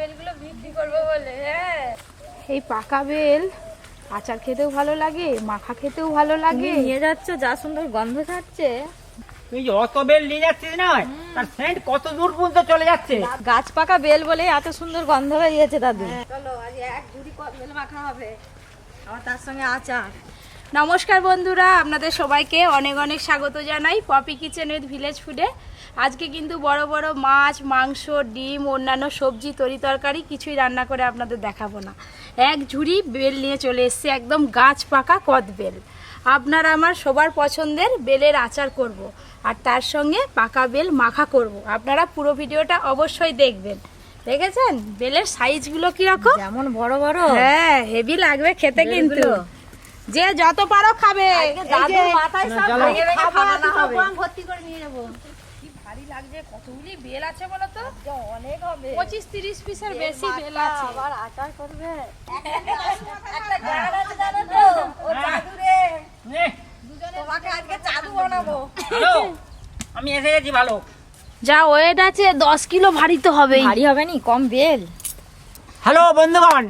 বেলগুলো বিক্রি করবো বলে। হ্যাঁ, এই পাকা বেল আচার খেতেও ভালো লাগে, মাখা খেতেও ভালো লাগে। নিয়ে যাচ্ছ, যা সুন্দর গন্ধ ছাড়ছে। তুই অত বেল নিয়ে যাচ্ছিস না, তার সেন্ট কত দূর পর্যন্ত চলে যাচ্ছে। গাছ পাকা বেল বলে এত সুন্দর গন্ধ বেরিয়েছে দাদু। চলো আজ এক ঝুড়ি বেল মাখা হবে, আর তার সঙ্গে আচার। নমস্কার বন্ধুরা, আপনাদের সবাইকে অনেক অনেক স্বাগত জানাই পপি কিচেন উইথ ভিলেজ ফুডে। আজকে কিন্তু বড় বড় মাছ, মাংস, ডিম, অন্যান্য সবজি, তরি তরকারি কিছুই রান্না করে আপনাদের দেখাবো না। এক ঝুড়ি বেল নিয়ে চলে এসেছে, একদম গাছ পাকা কদ বেল। আপনার আমার সবার পছন্দের বেলের আচার করব, আর তার সঙ্গে পাকা বেল মাখা করব। আপনারা পুরো ভিডিওটা অবশ্যই দেখবেন। দেখেছেন বেলের সাইজগুলো কিরকম? যেমন বড় বড়। হ্যাঁ, হেভি লাগবে খেতে কিন্তু। যে যত পারো খাবে। দাদুর মাথায় সব ভেঙে ভেঙে ফাটানো হবে। ভর্তি করে নিয়ে যাবো। কি ভারী লাগছে, কতগুলি বেল আছে বলো তো? অনেক হবে। 25-30 পিসের বেশি বেল আছে। আবার আচার করবে। একটা গান আছে জানো তো? ও জাদু রে। তোমাকে আজকে জাদু বানাবো। হ্যালো, আমি এসে গেছি। ভালো যা ওয়েট আছে 10 কিলো ভারী তো হবেই। ভারী হবে নি, কম বেল। হ্যালো বন্ধুগণ,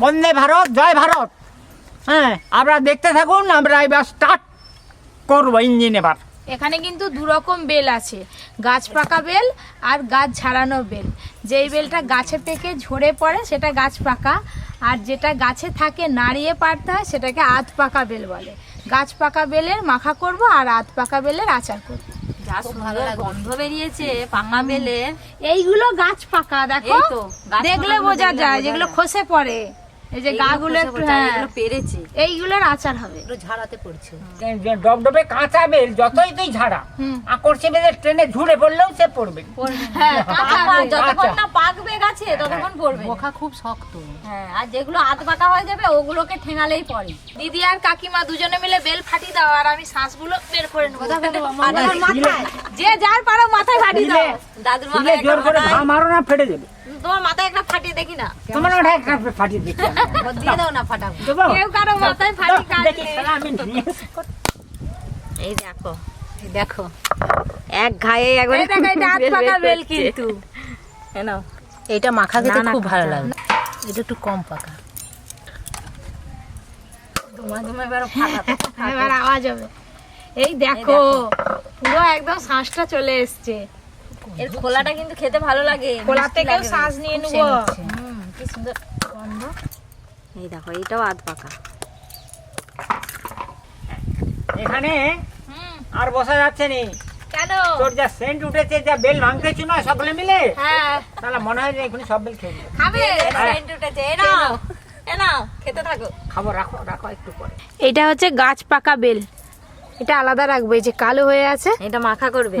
বন্দে ভারত, জয় ভারত। হ্যাঁ, আপনারা দেখতে থাকুন, আমরা এবার স্টার্ট করবো ইঞ্জিন। এবার এখানে কিন্তু দু রকম বেল আছে, গাছ পাকা বেল আর গাছ ঝাড়ানো বেল। যেই বেলটা গাছে থেকে ঝরে পড়ে সেটা গাছ পাকা, আর যেটা গাছে থাকে নাড়িয়ে পাড়তে হয় সেটাকে আধ পাকা বেল বলে। গাছ পাকা বেলের মাখা করব আর আধ পাকা বেলের আচার করব। যা সুন্দর গন্ধ বেরিয়েছে পাকা বেলের। এইগুলো গাছ পাকা, দেখো এই তো, গাছ দেখলে পাকাগুলো বোঝা দেখলে যায়, বোঝা যেগুলো যায়। খসে পড়ে। এই যে গাগুলো একটু, হ্যাঁ, এগুলো পেরেছে, এইগুলোর আচার হবে। এগুলো ঝাড়াতে পড়ছে। ডবডবে কাঁচা বেল যতই তুই ঝাড়া, আকর্ষে বেলের ট্রেনে ঝুড়ে পড়লেও সে পড়বে। হ্যাঁ, কাঁচা বেল। যতক্ষণ না পাকবে গাছে ততক্ষণ পড়বে। পোকা খুব শক্ত। হ্যাঁ, আর যেগুলো আধ পাকা হয়ে যাবে ওগুলোকে ঠেঙালেই পড়ে। দিদি আর কাকিমা দুজনে মিলে বেল ফাটি দাও, আর আমি শ্বাসগুলো বের করে নেবো। আর আমার মাথায়, যে যার পারো মাথায় ফাটি দাও। দাদুর দিলে মাথায় জোর করে একটা মারো না, ফেটে যাবে। তোমার মাথায় একটা ফাটিয়ে দেখি না। তোমার ওটা একটা ফাটিয়ে দেখি। দিয়ে দাও না ফাটাবো। দেবো? কেউ কারো মাথায় ফাটি দাও, দেখি, কাটলে। শালা আমি নিয়ে এসে- এই দেখো, এই দেখো, এক ঘায়ে একবারে এই দেখো, এটা হাত পাকা বেল কিন্তু। নাও, এটা মাখা খেতে না, না, খুব ভালো কাঁচা। লাগে। এটা একটু কম পাকা। তোমার তোমার এবার ফাটাতে। এবার আওয়াজ হবে। এই দেখো, পুরো একদম শ্বাসটা চলে এসছে। এর খোলাটা কিন্তু খেতে ভালো লাগে। খোলা মিষ্টি থেকেও লাগে। শ্বাস নিয়ে খুব নেবো। সেন হচ্ছে। কি সুন্দর গন্ধ। এই দেখো, এইটাও আধ পাকা। এখানে আর বসা যাচ্ছে নি। কেন? তোর যা সেন্ট উঠেছে, যা বেল ভাঙতেছি না সকলে মিলে, হ্যাঁ, তাহলে মনে হয় যে এখানে সব বেল খেয়ে নেবো। খাবে? সেন্ট উঠেছে। এ নাও, এ নাও, খেতে থাকো। খাবো, রাখো রাখো একটু পরে। এটা হচ্ছে গাছ পাকা বেল, এটা আলাদা রাখবো। এই যে কালো হয়ে আছে। এটা মাখা করবে।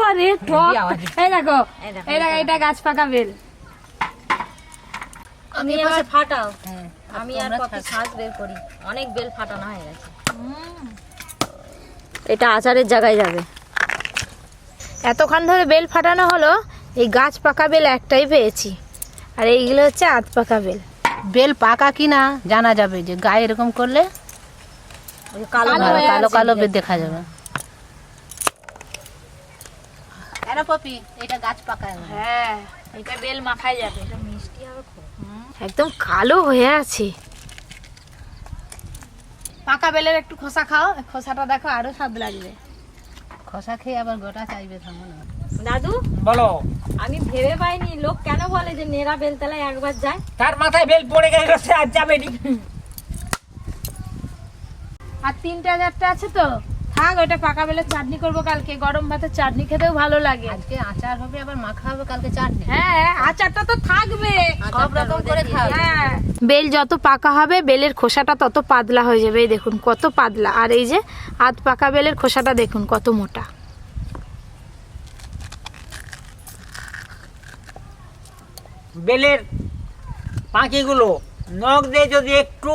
আরে টক। এই দেখো, এই দেখো, এই দেখো, এটা গাছ পাকা বেল। আমি এবার ফাটাও। আমি আর কত শ্বাস বের করি। অনেক বেল ফাটানো হয়ে গেছে। এটা আচারের জায়গায় যাবে। এতক্ষণ ধরে বেল ফাটানো হলো, এই গাছ পাকা বেল একটাই পেয়েছি, আর এইগুলো হচ্ছে আধ পাকা বেল। বেল পাকা কিনা জানা যাবে যে গায়ে এরকম করলে ওই কালো কালো কালো হয়ে কালো আছে। কালো বেল দেখা যাবে। এরা পপি, এটা গাছ পাকা। হ্যাঁ, এটা বেল মাখাই যাবে। এটা মিষ্টি হবে খুব। একদম কালো হয়ে আছে। পাকা বেলের একটু খোসা খাও, খোসাটা দেখো আরো স্বাদ লাগবে। খসা খেয়ে আবার গোটা চাইবে, থামো না। দাদু, বলো। আমি ভেবে পাইনি লোক কেন বলে যে নেড়া বেলতলায় একবার যায়। তার মাথায় বেল পড়ে গেল, সে আর যাবে নি। আর 3-4টা আছে তো, থাক, ওটা পাকা বেলের চাটনি করবো কালকে। গরম ভাতের চাটনি খেতেও ভালো লাগে। আজকে আচার হবে, আবার মাখা হবে, কালকে চাটনি। হ্যাঁ, আচারটা তো থাকবে। সব রকম করে খাবে। হ্যাঁ, বেল যত পাকা হবে বেলের খোসাটা তত পাতলা হয়ে যাবে। এই দেখুন কত পাতলা, আর এই যে আধ পাকা বেলের খোসাটা দেখুন কত মোটা। বেলের পাখিগুলো নখ দিয়ে যদি একটু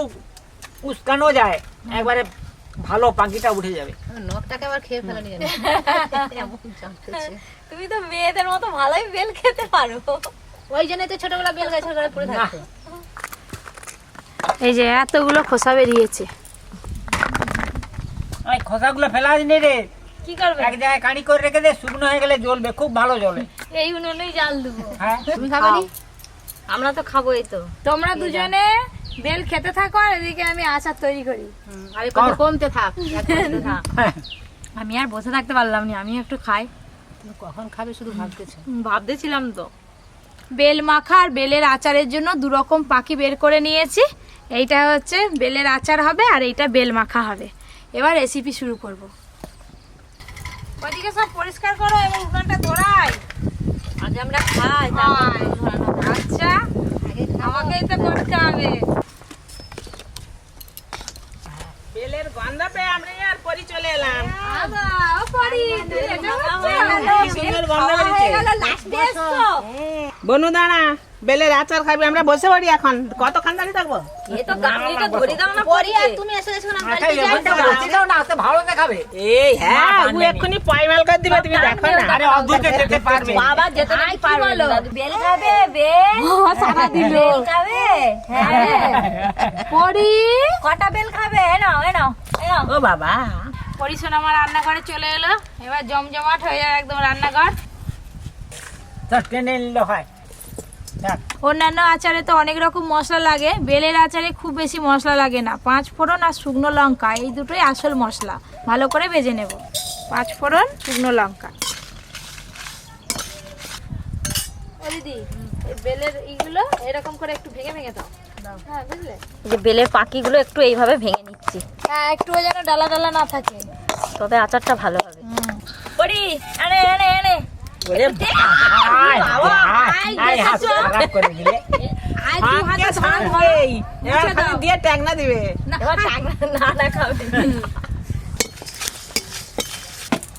উস্কানো যায়, একবারে ভালো পাখিটা উঠে যাবে। নখটাকে আবার খেয়ে ফেলানি জানি। এমন জানতেছে। তুমি তো মেয়েদের মতো ভালোই বেল খেতে পারো। ওই জন্যই তো ছোটবেলা বেল গাছের গোড়ায় পড়ে থাকতো। এই যে এতগুলো খোসা বেরিয়েছে। ওই খোসাগুলো ফেলা দিনে রে, কি করবে? এক জায়গায় কাঁড়ি করে রেখে দে, শুকনো হয়ে গেলে জ্বলবে, খুব ভালো জ্বলে। এই উনুনেই জাল দেবো। হ্যাঁ, তুমি খাবে নি? আমরা তো খাবোই তো। তোমরা দুজনে বেল খেতে থাকো আর এদিকে আমি আচার তৈরি করি। আরে কত কমতে থাক, কমতে থাক। আমি আর বসে থাকতে পারলাম না, আমি একটু খাই। তুমি কখন খাবে শুধু ভাবতেছো? ভাবতেছিলাম তো। বেল মাখা আর বেলের আচারের জন্য দু রকম পাখি বের করে নিয়েছি। এইটা হচ্ছে বেলের আচার হবে আর এইটা বেল মাখা হবে। এবার রেসিপি শুরু করব। ওদিকে সব পরিষ্কার করো এবং উনানটা ধরাই। আগে আমরা খাই, তারপর আচ্ছা, আমাকেই তো করতে হবে। বেলের গন্ধ পেয়ে আমরা আর পরি চলে এলাম। আবা, ও পরি, তুই এটা সুন্দর গন্ধ বেরিয়েছে। বনু দাঁড়া, বেলের আচার খাবি, আমরা বসে পড়ি এখন। কতক্ষণ দাঁড়িয়ে থাকবো? এ তো গামলিটা ধরে দাও না পরি। তুমি এসে এসে না আচ্ছা, এমনটা বলছি দাও না, ওতে ভালো দেখাবে। এই হ্যাঁ, ও এক্ষুনি পয়মাল করে দিবে, তুমি দেখো না। আরে অদূরকে যেতে পারবে। বাবা যেতে নাকি পারবে না। বেল খাবে, বেল। ও সারা দিল। বেল খাবে? হ্যাঁ। পরি, কটা বেল খাবে? এ নাও, এ নাও, এ নাও। ও বাবা, পরিশোন আমার রান্নাঘরে চলে এলো। এবার জমজমাট হয়ে যাবে একদম রান্নাঘর। তো টেনে নিলে হয়। থাক। অন্যান্য আচারে তো অনেক রকম মশলা লাগে, বেলের আচারে খুব বেশি মশলা লাগে না। 5 ফোড়ন আর শুকনো লঙ্কা, এই দুটোই আসল মশলা। ভালো করে ভেজে নেব। 5 ফোড়ন, শুকনো লঙ্কা। ও দিদি, এই বেলের এইগুলো এরকম করে একটু ভেঙে ভেঙে দাও। হ্যাঁ, বুঝলে? এই যে বেলের পাখিগুলো একটু এইভাবে ভেঙে নিচ্ছি, হ্যাঁ, একটুও যেন ডালা ডালা না থাকে। তবে আচারটা ভালো হবে। পরি, এনে এনে এনে। ওরে আয়, আয়, হাত খারাপ করে দিলে। আয়, দু হাতে ধরো, ধরো। এই, এবার খালি দিয়ে ট্যাংনা দিবে। এবার টাকনা না না খাবে।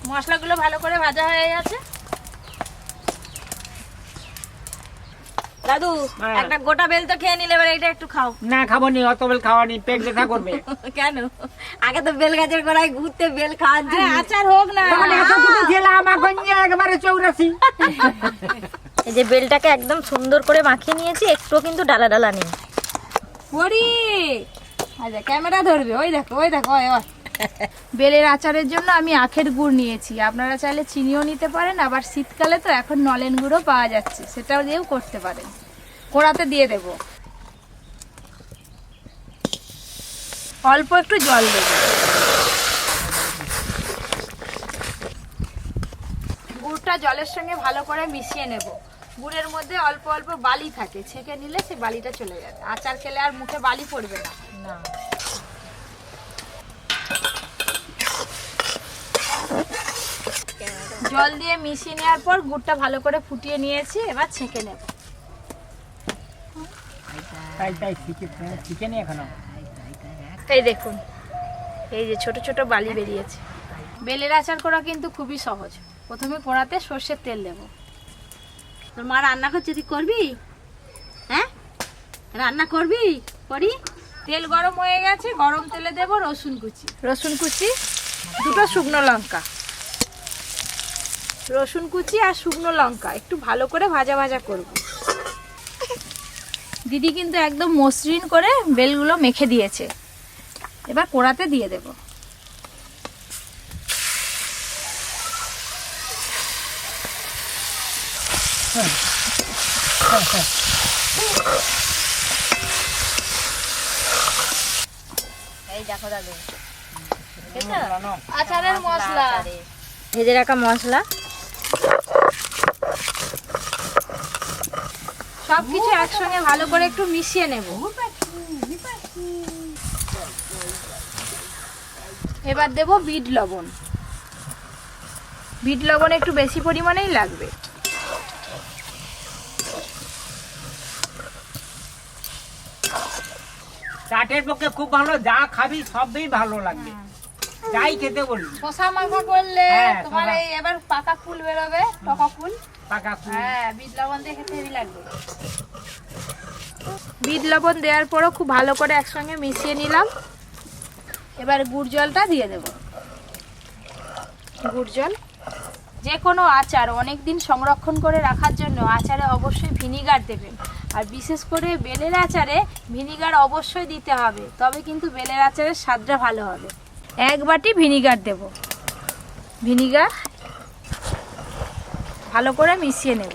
মশলাগুলো ভালো করে ভাজা হয়ে গেছে। দাদু, হ্যাঁ। একটা গোটা বেল তো খেয়ে নিলে, এবার এটা একটু খাও। না, খাবো নি, অত বেল খাওয়া নি, পেট ব্যথা করবে। কেন? আগে তো বেল গাছের গোড়ায় ঘুরতে বেল খাওয়ার আরে জন্য। আচার হোক না। তখন এতটুকু খেলাম, এখন যে একবারে 84। এই যে বেলটাকে একদম সুন্দর করে মাখিয়ে নিয়েছি, একটু কিন্তু ডালা ডালা নেই। পরি, আচ্ছা ক্যামেরা ধরবে, ওই দেখো, ওই দেখো, ওই ওই। বেলের আচারের জন্য আমি আখের গুড় নিয়েছি। আপনারা চাইলে চিনিও নিতে পারেন, আবার শীতকালে তো এখন নলেন গুঁড়ো পাওয়া যাচ্ছে, সেটাও দিয়েও করতে পারেন। কোড়াতে দিয়ে দেব। অল্প একটু জল দেব। গুড়টা জলের সঙ্গে ভালো করে মিশিয়ে নেব। গুড়ের মধ্যে অল্প অল্প বালি থাকে, ছেঁকে নিলে সে বালিটা চলে যাবে। আচার খেলে আর মুখে বালি পড়বে না। জল দিয়ে মিশিয়ে নেওয়ার পর গুড়টা ভালো করে ফুটিয়ে নিয়েছি, এবার ছেঁকে নেব। তাই শিখে নি এখনো। এই দেখুন, এই যে ছোট ছোট বালি বেরিয়েছে। বেলের আচার করা কিন্তু খুবই সহজ। প্রথমে কড়াতে সর্ষের তেল দেব। তোর মা রান্না করছে, তুই করবি? হ্যাঁ, রান্না করবি? করি। তেল গরম হয়ে গেছে, গরম তেলে দেব রসুন কুচি। রসুন কুচি, দুটো শুকনো লঙ্কা। রসুন কুচি আর শুকনো লঙ্কা একটু ভালো করে ভাজা ভাজা করব। দিদি কিন্তু একদম মসৃণ করে বেলগুলো মেখে দিয়েছে। এবার কড়াতে দিয়ে দেব। এই দেখো দাদু, আচারের মশলা, ভেজে রাখা মশলা সবকিছু একসঙ্গে ভালো করে একটু মিশিয়ে নেব। এবার দেব বিট লবণ। বিট লবণ একটু বেশি পরিমাণেই লাগবে। চাটের পক্ষে খুব ভালো, যা খাবি সবই ভালো লাগবে, যাই খেতে বলবি। শশা মাখা করলে হ্যাঁ, তোমার শসা। এই এবার পাকা ফুল বেরোবে, টকা ফুল। পাকা ফুল। হ্যাঁ, বিট লবণ দিয়ে খেতে হেভি লাগবে। বিট লবণ দেওয়ার পরও খুব ভালো করে একসঙ্গে মিশিয়ে নিলাম। এবার গুড় জলটা দিয়ে দেব। গুড় জল। যে কোনো আচার অনেক দিন সংরক্ষণ করে রাখার জন্য আচারে অবশ্যই ভিনিগার দেবেন। আর বিশেষ করে বেলের আচারে ভিনিগার অবশ্যই দিতে হবে, তবে কিন্তু বেলের আচারের স্বাদটা ভালো হবে। 1 বাটি ভিনিগার দেব। ভিনিগার ভালো করে মিশিয়ে নেব।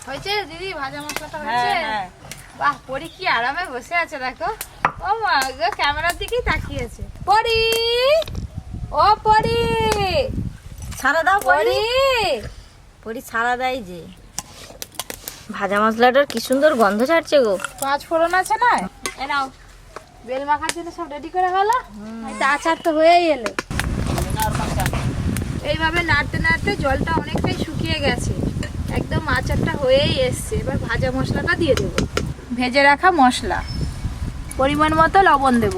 হয়েছে দিদি ভাজা মশলাটা হয়েছে? বাহ, পরি কি আরামে বসে আছে দেখো। ও মা গো, ক্যামেরার দিকেই তাকিয়েছে। পরি, ও পরি, ছাড়া দাও পরি। পরি ছাড়া দেয় যে। ভাজা মশলাটার কি সুন্দর গন্ধ ছাড়ছে গো। 5 ফোড়ন আছে না? এ নাও, বেল মাখার জন্য সব রেডি করে ফেলো। এটা আচার তো হয়েই এলো। এইভাবে নাড়তে নাড়তে জলটা অনেকটাই শুকিয়ে গেছে, একদম আচারটা হয়েই এসছে। এবার ভাজা মশলাটা দিয়ে দেবো। ভেজে রাখা মশলা, পরিমাণ মতো লবণ দেব,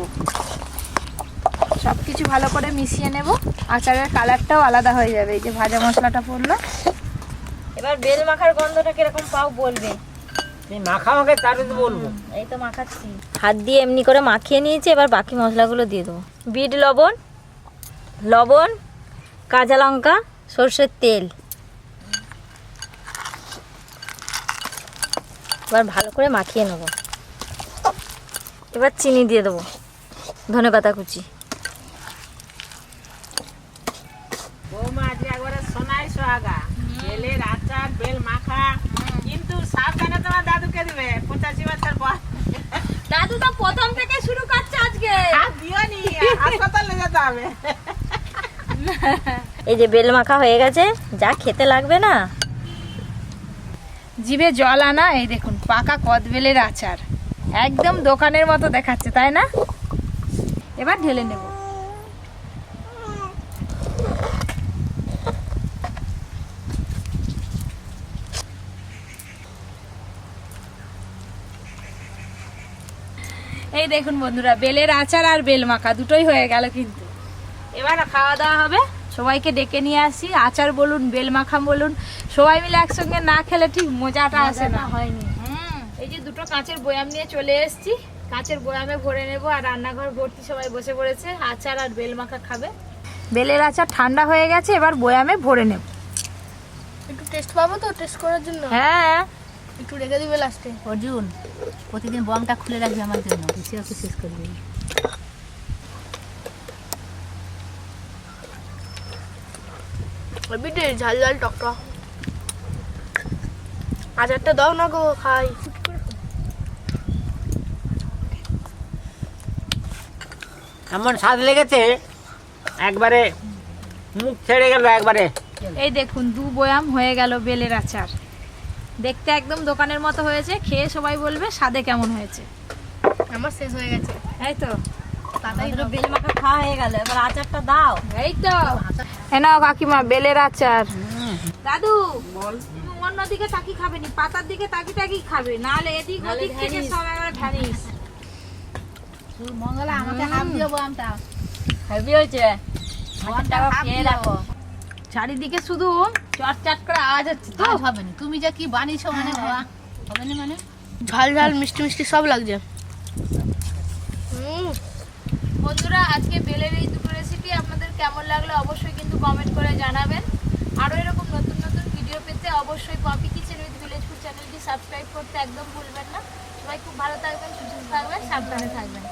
সব কিছু ভালো করে মিশিয়ে নেব। আচারের কালারটাও আলাদা হয়ে যাবে। এই যে ভাজা মশলাটা পড়লো। এবার বেল মাখার গন্ধটা কিরকম পাও বলবে। তুমি মাখামাখে তারই তো বলবো। এই তো মাখাচ্ছি, হাত দিয়ে এমনি করে মাখিয়ে নিয়েছি। এবার বাকি মশলাগুলো দিয়ে দেবো। বিট লবণ, লবণ, কাঁচা লঙ্কা, সরষের তেল। এবার ভালো করে মাখিয়ে নেব। এবার চিনি দিয়ে দেবো, ধনেপাতা কুচি। বৌমা আজকে একবারে সোনাই সোহাগা, বেলের আচার, বেল মাখা। কিন্তু সাবধানে তোমার দাদুকে দিবে 85 বছর পর। দাদু তো প্রথম থেকে শুরু করছে আজকে। আর দিও নি, হাসপাতালে যেতে হবে। এই যে বেল মাখা হয়ে গেছে, যা খেতে লাগবে না। জিভে জল আনা। এই দেখুন পাকা কদবেলের আচার, একদম দোকানের মতো দেখাচ্ছে, তাই না? এবার ঢেলে নেব। এই দেখুন বন্ধুরা, বেলের আচার আর বেল মাখা দুটোই হয়ে গেল। কিন্তু এবার খাওয়া দাওয়া হবে। সবাইকে ডেকে নিয়ে আসি। আচার বলুন, বেল মাখা বলুন, সবাই মিলে একসঙ্গে না খেলে ঠিক মজাটা আসে না। হয়নি। এই যে দুটো কাঁচের বয়াম নিয়ে চলে এসেছি, কাঁচের বয়ামে ভরে নেব। আর রান্নাঘর ভর্তি সবাই বসে পড়েছে, আচার আর বেল মাখা খাবে। বেলের আচার ঠান্ডা হয়ে গেছে, এবার বয়ামে ভরে নেব। একটু টেস্ট পাবো তো, টেস্ট করার জন্য হ্যাঁ, একটু রেখে দিবে লাস্টে। অর্জুন, প্রতিদিন বমটা খুলে রাখবি আমার জন্য, বেশি অত শেষ করবি। বিটে ঝাল ঝাল টকটক আচারটা দাও না গো, খাই। এমন স্বাদ লেগেছে, একবারে মুখ ছেড়ে গেল একবারে। এই দেখুন 2 বয়াম হয়ে গেল বেলের আচার। দেখতে একদম দোকানের মতো হয়েছে, খেয়ে সবাই বলবে স্বাদে কেমন হয়েছে। আমার শেষ হয়ে গেছে। এই তো, তাড়াতাড়ি বেল মাখা খাওয়া হয়ে গেল, এবার আচারটা দাও। এই তো নাও কাকিমা বেলের আচার। দাদু তুমি অন্যদিকে তাকি খাবে নি, পাতার দিকে তাকি তাকি খাবে, নাহলে এদিক ওদিক থেকে সব একবার ঢানিস। মঙ্গলা আমাকে হাত দিও বমটা। হেভি হয়েছে। বমটা খেয়ে রাখো। চারিদিকে শুধু চটচট করে আওয়াজ হচ্ছে। তো হবে না, তুমি যা কি বানিয়েছো মানে বাবা, হবে না মানে। ঝাল ঝাল মিষ্টি মিষ্টি সব লাগছে। বন্ধুরা, আজকে বেলের এই দুটো রেসিপি আপনাদের কেমন লাগলো অবশ্যই কিন্তু কমেন্ট করে জানাবেন। আরও এরকম নতুন নতুন ভিডিও পেতে অবশ্যই Poppy Kitchen with Village Food চ্যানেলটি সাবস্ক্রাইব করতে একদম ভুলবেন না। সবাই খুব ভালো থাকবেন, সুস্থ থাকবেন, সাবধানে থাকবেন।